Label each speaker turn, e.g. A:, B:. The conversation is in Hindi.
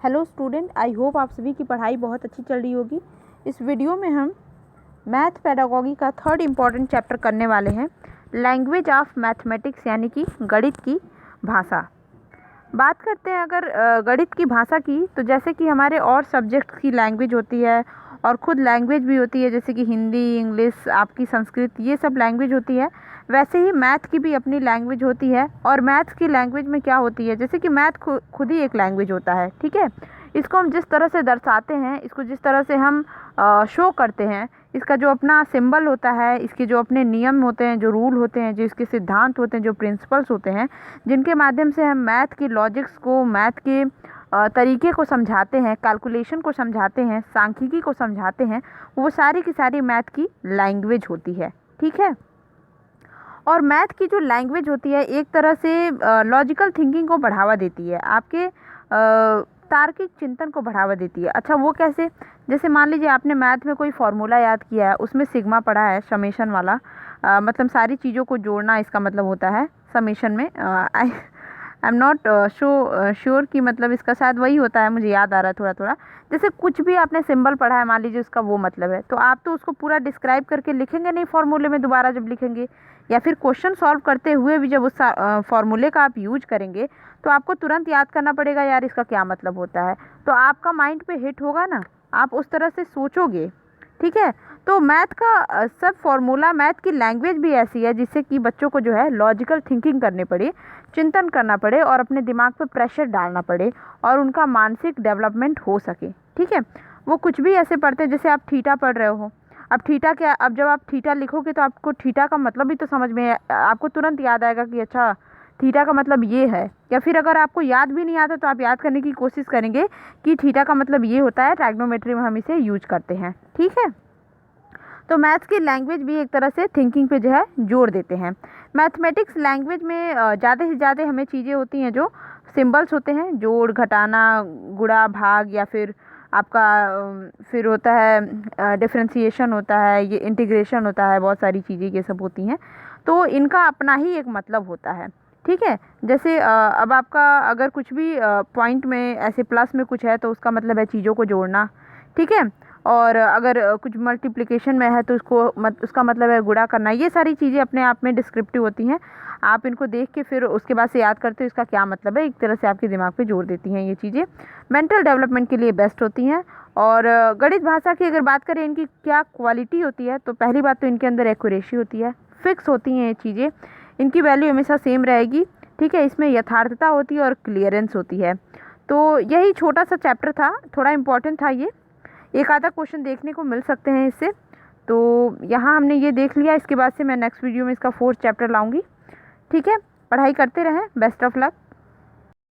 A: हेलो स्टूडेंट, आई होप आप सभी की पढ़ाई बहुत अच्छी चल रही होगी। इस वीडियो में हम मैथ पेडागोगी का थर्ड इम्पॉर्टेंट चैप्टर करने वाले हैं, लैंग्वेज ऑफ मैथमेटिक्स, यानी कि गणित की भाषा। बात करते हैं अगर गणित की भाषा की, तो जैसे कि हमारे और सब्जेक्ट्स की लैंग्वेज होती है और ख़ुद लैंग्वेज भी होती है, जैसे कि हिंदी, इंग्लिश, आपकी संस्कृत, ये सब लैंग्वेज होती है। वैसे ही मैथ की भी अपनी लैंग्वेज होती है। और मैथ की लैंग्वेज में क्या होती है, जैसे कि मैथ खुद ही एक लैंग्वेज होता है, ठीक है। इसको हम जिस तरह से दर्शाते हैं, इसको जिस तरह से हम शो करते हैं, इसका जो अपना सिंबल होता है, इसके जो अपने नियम होते हैं, जो रूल होते हैं, जो इसके सिद्धांत होते हैं, जो प्रिंसिपल्स होते हैं, जिनके माध्यम से हम मैथ की लॉजिक्स को, मैथ के तरीके को समझाते हैं, कैलकुलेशन को समझाते हैं, सांख्यिकी को समझाते हैं, वो सारी की सारी मैथ की लैंग्वेज होती है, ठीक है। और मैथ की जो लैंग्वेज होती है, एक तरह से लॉजिकल थिंकिंग को बढ़ावा देती है, आपके तार्किक चिंतन को बढ़ावा देती है। अच्छा, वो कैसे? जैसे मान लीजिए आपने मैथ में कोई फार्मूला याद किया है, उसमें सिग्मा पढ़ा है, समेशन वाला, मतलब सारी चीज़ों को जोड़ना इसका मतलब होता है समेशन में। आई एम नॉट श्योर कि मतलब इसका शायद वही होता है, मुझे याद आ रहा है थोड़ा थोड़ा। जैसे कुछ भी आपने सिंबल पढ़ा है, मान लीजिए उसका वो मतलब है, तो आप तो उसको पूरा डिस्क्राइब करके लिखेंगे नहीं फार्मूले में दोबारा जब लिखेंगे, या फिर क्वेश्चन सॉल्व करते हुए भी जब उस फार्मूले का आप यूज करेंगे, तो आपको तुरंत याद करना पड़ेगा यार इसका क्या मतलब होता है। तो आपका माइंड पे हिट होगा ना, आप उस तरह से सोचोगे, ठीक है। तो मैथ का सब फॉर्मूला, मैथ की लैंग्वेज भी ऐसी है जिससे कि बच्चों को जो है लॉजिकल थिंकिंग करनी पड़े, चिंतन करना पड़े और अपने दिमाग पे प्रेशर डालना पड़े और उनका मानसिक डेवलपमेंट हो सके, ठीक है। वो कुछ भी ऐसे पढ़ते हैं, जैसे आप थीटा पढ़ रहे हो। अब थीटा क्या, अब जब आप थीटा लिखोगे तो आपको थीटा का मतलब भी तो समझ में आपको तुरंत याद आएगा कि अच्छा थीटा का मतलब ये है। या फिर अगर आपको याद भी नहीं आता तो आप याद करने की कोशिश करेंगे कि थीटा का मतलब ये होता है, ट्राइग्नोमेट्री में हम इसे यूज करते हैं, ठीक है। तो मैथ्स की लैंग्वेज भी एक तरह से थिंकिंग पे जो है जोड़ देते हैं। मैथमेटिक्स लैंग्वेज में ज़्यादा से ज़्यादा हमें चीज़ें होती हैं, जो सिंबल्स होते हैं, जोड़, घटाना, गुणा, भाग, या फिर आपका फिर होता है डिफरेंशिएशन होता है, ये इंटीग्रेशन होता है, बहुत सारी चीज़ें ये सब होती हैं। तो इनका अपना ही एक मतलब होता है, ठीक है। जैसे अब आपका अगर कुछ भी पॉइंट में ऐसे प्लस में कुछ है तो उसका मतलब है चीज़ों को जोड़ना, ठीक है। और अगर कुछ मल्टीप्लिकेशन में है तो उसका मतलब है गुणा करना। ये सारी चीज़ें अपने आप में डिस्क्रिप्टिव होती हैं। आप इनको देख के फिर उसके बाद से याद करते हो इसका क्या मतलब है, एक तरह से आपके दिमाग पे जोड़ देती हैं ये चीज़ें। मेंटल डेवलपमेंट के लिए बेस्ट होती हैं। और गणित भाषा की अगर बात करें, इनकी क्या क्वालिटी होती है, तो पहली बात तो इनके अंदर एक्यूरेसी होती है, फिक्स होती हैं ये चीज़ें, इनकी वैल्यू हमेशा सेम रहेगी, ठीक है। इसमें यथार्थता होती है और क्लियरेंस होती है। तो यही छोटा सा चैप्टर था, थोड़ा इम्पोर्टेंट था ये, एक आधा क्वेश्चन देखने को मिल सकते हैं इससे। तो यहाँ हमने ये देख लिया, इसके बाद से मैं नेक्स्ट वीडियो में इसका फोर्थ चैप्टर लाऊंगी, ठीक है। पढ़ाई करते रहें, बेस्ट ऑफ लक।